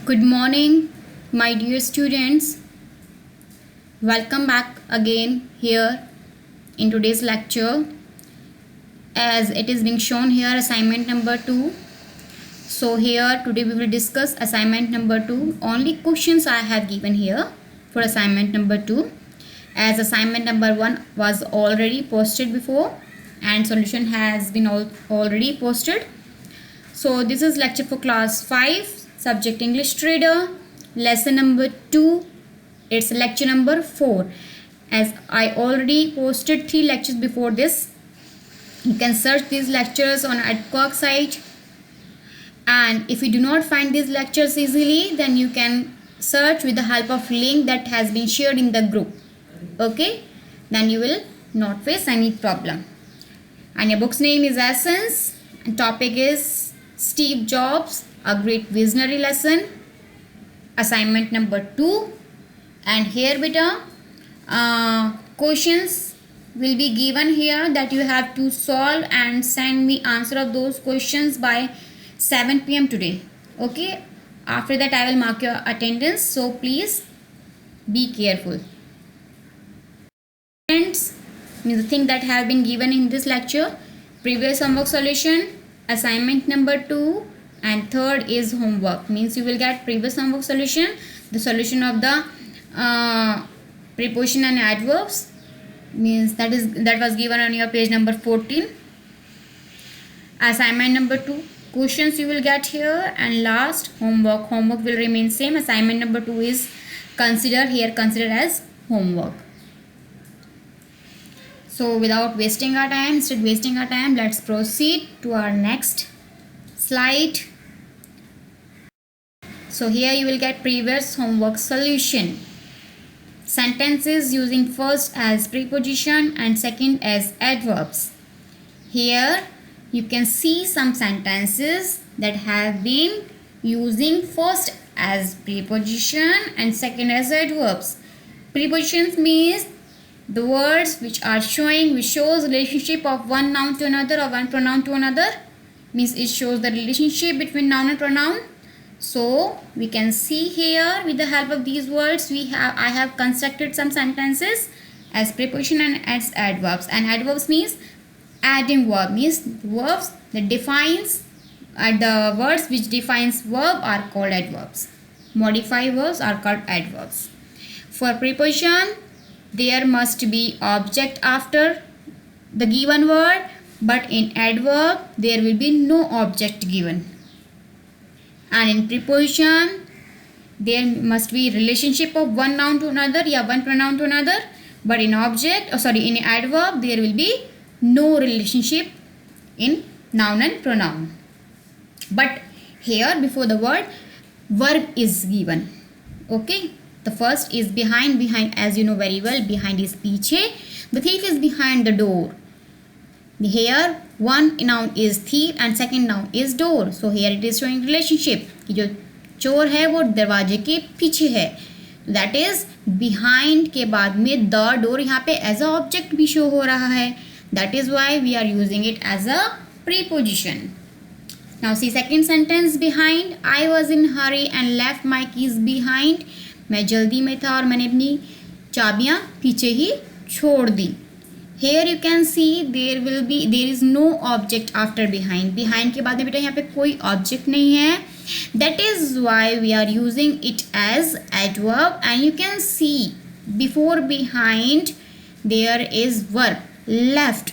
Good morning, my dear students. Welcome back again here in today's lecture. As it is being shown here, assignment number 2. So here today we will discuss assignment number 2. Only questions I have given here for assignment number 2. As assignment number 1 was already posted before and solution has been already posted. So this is lecture for class 5. Subject English Trader, lesson number 2. It's lecture number 4. As I already posted 3 lectures before this, you can search these lectures on Adcock site, and if you do not find these lectures easily, then you can search with the help of link that has been shared in the group. Okay, then you will not face any problem. And your book's name is Essence and topic is Steve Jobs, a great visionary lesson, assignment number 2. And here beta questions will be given here that you have to solve and send me answer of those questions by 7 p.m. today. Okay, after that I will mark your attendance, so please be careful. Friends, the thing that have been given in this lecture: previous homework solution, assignment number 2, and third is homework. Means you will get previous homework solution, the solution of the preposition and adverbs, means that was given on your page number 14. Assignment number 2 questions you will get here, and last homework will remain same. Assignment number 2 is considered as homework. So without wasting our time, let's proceed to our next slide. So here you will get previous homework solution. Sentences using first as preposition and second as adverbs. Here you can see some sentences that have been using first as preposition and second as adverbs. Prepositions means the words which shows relationship of one noun to another or one pronoun to another. Means it shows the relationship between noun and pronoun. So we can see here with the help of these words I have constructed some sentences as preposition and as adverbs. And adverbs means adding verb, means verbs that defines the words which defines verb are called adverbs. Modify verbs are called adverbs. For preposition, there must be object after the given word, but in adverb there will be no object given. And in preposition there must be relationship of one noun to another, one pronoun to another, but in in adverb there will be no relationship in noun and pronoun. But here before the word, verb is given. Okay, the first is behind, as you know very well, behind is piche. The thief is behind the door. Here one noun is thief and second noun is door. So here it is showing relationship कि जो चोर है वो दरवाजे के पीछे है. That is behind के बाद में the door यहाँ पे as a object भी show हो रहा है. That is why we are using it as a preposition. Now see second sentence behind. I was in hurry and left my keys behind. मैं जल्दी में था और मैंने अपनी चाबियाँ पीछे ही छोड़ दी. Here you can see there is no object after behind. Behind के बाद में बेटा यहाँ पे कोई object नहीं है. That is why we are using it as adverb. And you can see before behind there is verb left.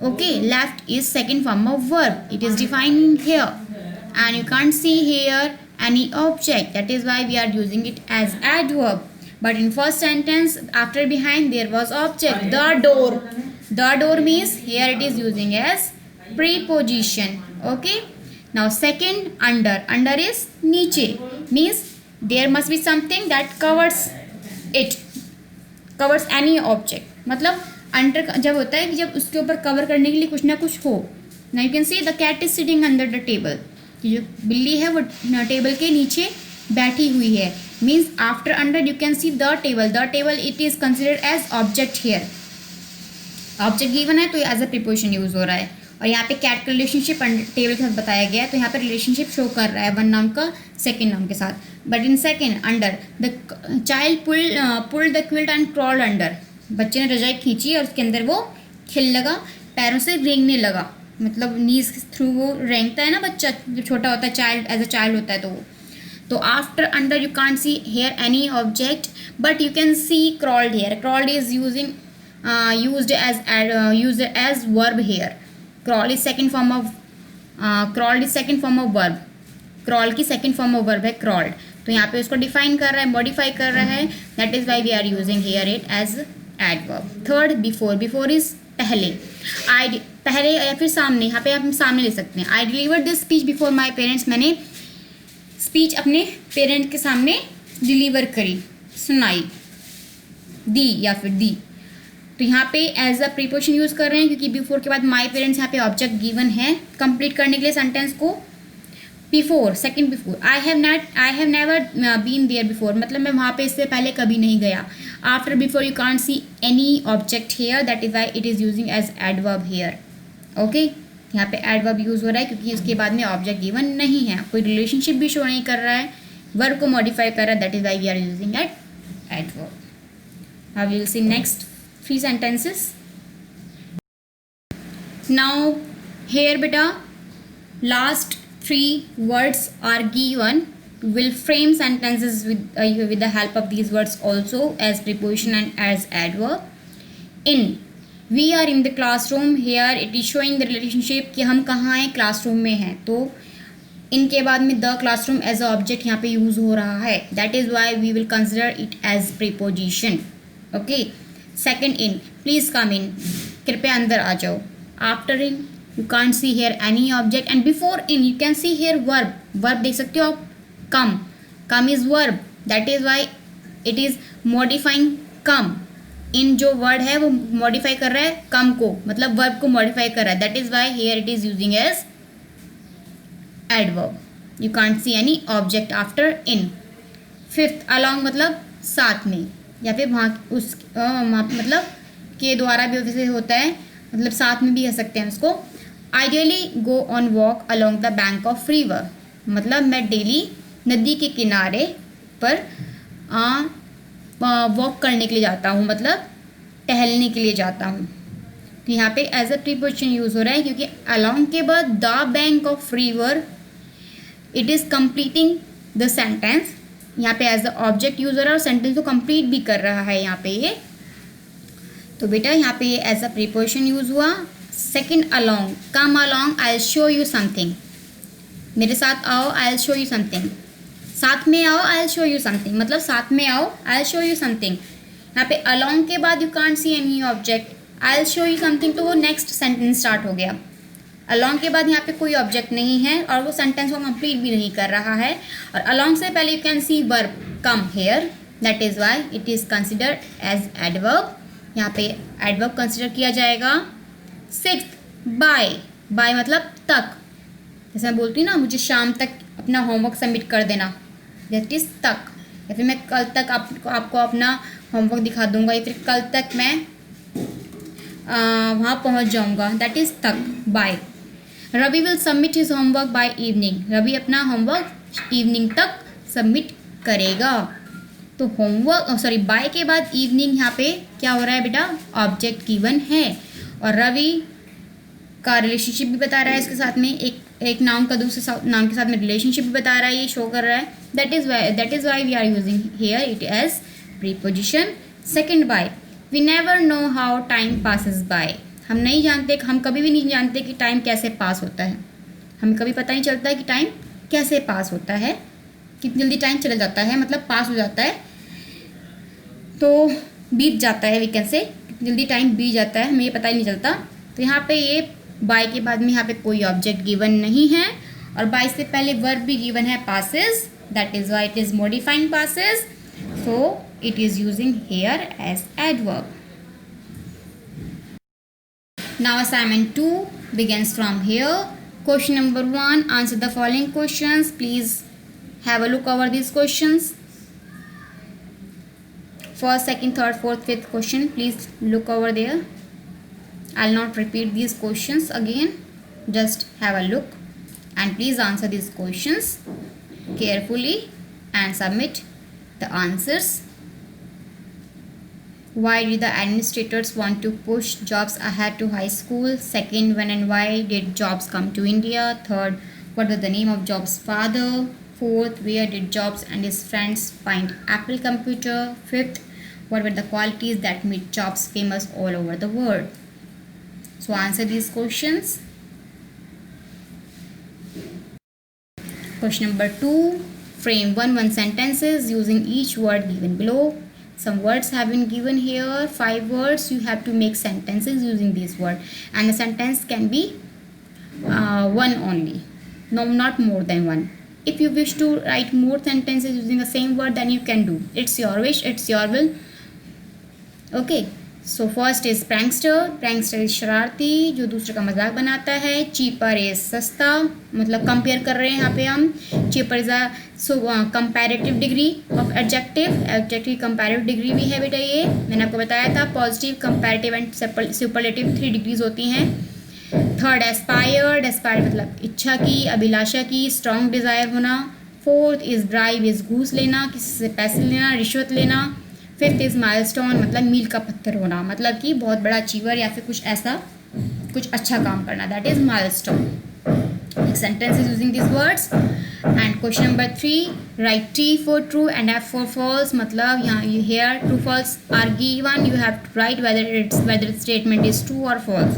Okay, left is second form of verb. It is defined here, and you can't see here any object. That is why we are using it as adverb. But in first sentence after behind there was object, the door. The door means here it is using as preposition. Okay, now second under. Under is niche, means there must be something that covers it, covers any object. मतलब under जब होता है कि जब उसके ऊपर cover करने के लिए कुछ ना कुछ हो. Now you can see the cat is sitting under the table. जो बिल्ली है वो टेबल के नीचे बैठी हुई है. Means after under you can see the table. The table it is considered as object here. Object given है तो as a preposition use हो रहा है. और यहाँ पे कैट का रिलेशनशिप टेबल के साथ बताया गया है, तो यहाँ पे रिलेशनशिप शो कर रहा है वन नाउन का सेकेंड नाउन के साथ। But in second under the child pull the quilt and crawl under, बच्चे ने रजाई खींची और उसके अंदर वो खिल लगा, पैरों से रेंगने लगा, मतलब नीज थ्रू वो रेंगता है ना बच्चा जो छोटा होता है, चाइल्ड एज अ चाइल्ड होता है तो वो। तो after under you can't see here any object but you can see crawled here. Crawled is used as verb here. Crawl is second form of verb. Crawl की second form of verb है crawled, तो यहाँ पे उसको define कर रहा है, modify कर रहा है, that is why we are using here it as adverb. Third, before is पहले या फिर सामने, यहाँ पे आप सामने ले सकते हैं। I delivered this speech before my parents, मैंने स्पीच अपने पेरेंट के सामने डिलीवर करी, सुनाई, दी या फिर दी। तो यहाँ पे एज अ प्रीपोजिशन यूज़ कर रहे हैं क्योंकि बिफोर के बाद माई पेरेंट्स यहाँ पे ऑब्जेक्ट गिवन है कंप्लीट करने के लिए सेंटेंस को। Before, second before, I have never been there before, मतलब मैं वहाँ पे इससे पहले कभी नहीं गया। After before you can't see any object here, that is why it is using as adverb here. Okay, यहाँ पे एडवर्ब यूज़ हो रहा है क्योंकि उसके बाद में ऑब्जेक्ट गिवन नहीं है, कोई रिलेशनशिप भी शो नहीं कर रहा है, वर्ब को मॉडिफाई कर रहा है, that is why we are using adverb. Now we will see next 3 sentences. Now here beta last 3 words are given. Will frame sentences with the help of these words also as preposition and as adverb. In, we are in the classroom. Here it is showing the relationship कि हम कहाँ हैं, classroom में हैं, तो इनके बाद में the classroom as a object यहाँ पे यूज़ हो रहा है, that is why we will consider it as preposition. Okay. Second, in, please come in, कृपया अंदर आ जाओ। After in, you can't see here any object and before in you can see here verb, verb देख सकते हो आप, come is verb, that is why it is modifying come. In जो word है वो मॉडिफाई कर रहा है कम को, मतलब वर्ब को मॉडिफाई कर रहा है, that is why here it is using as adverb. You can't see any object after in. Fifth, along मतलब साथ में या फिर वहाँ उस मतलब के द्वारा भी वैसे होता है, मतलब साथ में भी कह सकते हैं उसको। Ideally go on walk along the bank of river, मतलब मैं डेली नदी के किनारे पर वॉक करने के लिए जाता हूँ, मतलब टहलने के लिए जाता हूँ। तो यहाँ पे एज अ प्रीपोजिशन यूज़ हो रहा है क्योंकि अलोंग के बाद the bank of river it is completing the sentence, यहाँ पे एज अ ऑब्जेक्ट यूज हो रहा है और सेंटेंस को कंप्लीट भी कर रहा है यहाँ पे ये। तो बेटा यहाँ पे ये एज अ प्रीपोजिशन यूज हुआ। Second, along, come along, I will show you something, मेरे साथ आओ, I will show you something, साथ में आओ, I will show you something, मतलब साथ में आओ, I will show you something. यहाँ पे अलोंग के बाद you can't see any object, I will show you something, तो वो नेक्स्ट सेंटेंस स्टार्ट हो गया। अलॉन्ग के बाद यहाँ पे कोई ऑब्जेक्ट नहीं है और वो सेंटेंस को कंप्लीट भी नहीं कर रहा है, और अलॉन्ग से पहले you can see verb come here, that is why it is considered as adverb, यहाँ पे एडवर्ब कंसिडर किया जाएगा। सिक्स्थ, बाय, बाय मतलब तक, जैसे मैं बोलती हूँ ना मुझे शाम तक अपना होमवर्क सबमिट कर देना, दैट इज़ तक, या फिर मैं कल तक आपको अपना होमवर्क दिखा दूंगा, या फिर कल तक मैं वहाँ पहुँच जाऊँगा, दैट इज़ तक, by. Ravi will submit his homework by evening, Ravi अपना होमवर्क इवनिंग तक सबमिट करेगा। तो होमवर्क बाय के बाद इवनिंग यहाँ पे क्या हो रहा है बेटा, ऑब्जेक्ट गिवन है, और रवि का रिलेशनशिप भी बता रहा है इसके साथ में, एक नाउन का दूसरे नाउन के साथ में रिलेशनशिप भी बता रहा है, ये शो कर रहा है, that is why we are using here it as preposition. Second, by, we never know how time passes by, हम नहीं जानते, हम कभी भी नहीं जानते कि टाइम कैसे पास होता है, हमें कभी पता नहीं चलता है कि टाइम कैसे पास होता है, कितनी जल्दी टाइम चला जाता है, मतलब पास हो जाता है, तो बीत जाता है, वी कैन से कितनी जल्दी टाइम बीत जाता है, हमें ये पता ही नहीं चलता। तो यहाँ पे ये बाय के बाद में यहाँ पे कोई ऑब्जेक्ट गिवन नहीं है, और बाय से पहले वर्ब भी गिवन है passes, that is why it is modifying passes, so it is using here as adverb. Now assignment 2 begins from here. Question number 1, answer the following questions. Please have a look over these questions. First, second, third, fourth, fifth question. Please look over there. I'll not repeat these questions again. Just have a look and please answer these questions carefully and submit the answers. Why did the administrators want to push jobs ahead to high school? Second, when and why did Jobs come to India? Third, what was the name of Jobs' father? Fourth, where did Jobs and his friends find Apple computer? Fifth, what were the qualities that made Jobs famous all over the world? So answer these questions. Question number 2, frame one sentences using each word given below. Some words have been given here, 5 words. You have to make sentences using these words, and the sentence can be one only, no, not more than one. If you wish to write more sentences using the same word, then you can do. It's your wish, it's your will. Okay, so first is prankster. Prankster is शरारती, जो दूसरे का मजाक बनाता है. Cheaper is सस्ता, मतलब compare कर रहे हैं यहाँ पे हम. Cheaper is a comparative degree of adjective. Adjective comparative degree भी है बेटा. ये मैंने आपको बताया था. Positive, comparative and superlative 3 degrees होती हैं. Third aspired. एस्पायर मतलब इच्छा की, अभिलाषा की, स्ट्रॉन्ग डिज़ायर होना. फोर्थ इज़ ब्राइब इज़ घूस लेना, किसी से पैसे लेना, रिश्वत लेना. फिफ्थ इज़ माइलस्टोन मतलब मील का पत्थर होना, मतलब कि बहुत बड़ा अचीवर या फिर कुछ ऐसा कुछ अच्छा काम करना, that is milestone. Sentence is using this words. And question number 3, right T for true and F for false. मतलब यहाँ you here true false are given, you have to write whether the statement is true or false.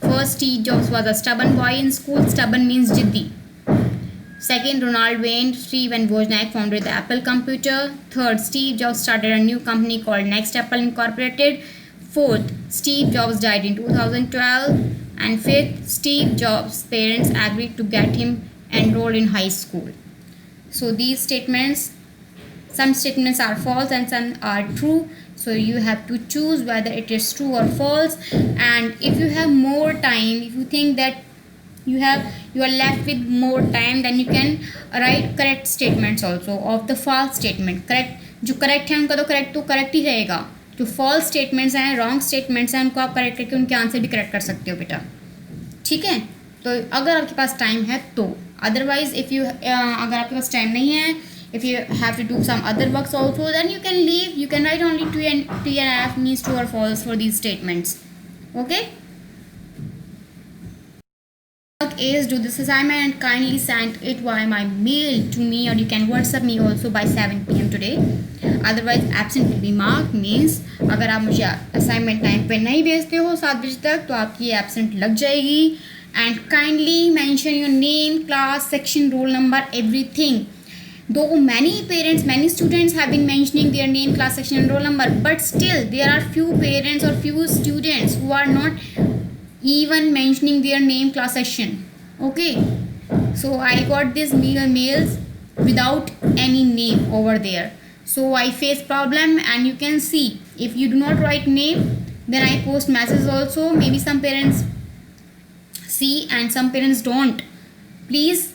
First, Steve Jobs was a stubborn boy in school. Stubborn means jiddi. Second, Ronald Wayne, Steve and Wozniak founded the Apple computer. Third, Steve Jobs started a new company called Next Apple Incorporated. Fourth, Steve Jobs died in 2012. And fifth, Steve Jobs' parents agreed to get him enrolled in high school. So these statements, some statements are false and some are true. So you have to choose whether it is true or false. And if you have more time, if you think that you are left with more time, then you can write correct statements also of the false statement. Correct, जो correct है उनका तो correct ही रहेगा. जो false statements हैं, wrong statements हैं, उनको आप correct करके उनके आंसर भी correct कर सकते हो बेटा. ठीक है, तो अगर आपके पास टाइम है तो. अदरवाइज इफ़ यू अगर आपके पास टाइम नहीं है, if you have to do some other works also, then you can leave. You can write only T and F means true or false for these statements. Okay, work is do this assignment and kindly send it via my mail to me, or you can WhatsApp me also by 7 PM today. Otherwise absent will be marked. means अगर आप मुझे assignment time पे नहीं भेजते हो 7 बजे तक तो आपकी एब्सेंट लग जाएगी. And kindly mention your name, class, section, roll number, everything. Though many parents, many students have been mentioning their name, class, section and roll number, but still there are few parents or few students who are not even mentioning their name, class, section. Okay, so I got these mails without any name over there. So I face problem, and you can see if you do not write name, then I post messages also. Maybe some parents see and some parents don't. Please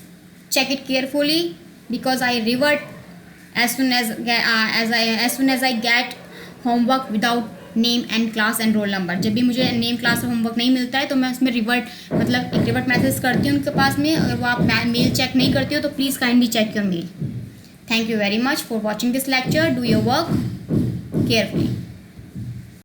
check it carefully, because I revert as soon as I get homework without name and class and roll number. जब भी मुझे name class और homework नहीं मिलता है तो मैं उसमें रिवर्ट मतलब एक रिवर्ट मैसेज करती हूँ उनके पास में. अगर वो आप मेल चेक नहीं करती हो तो please kindly check your mail. Thank you very much for watching this lecture. Do your work carefully.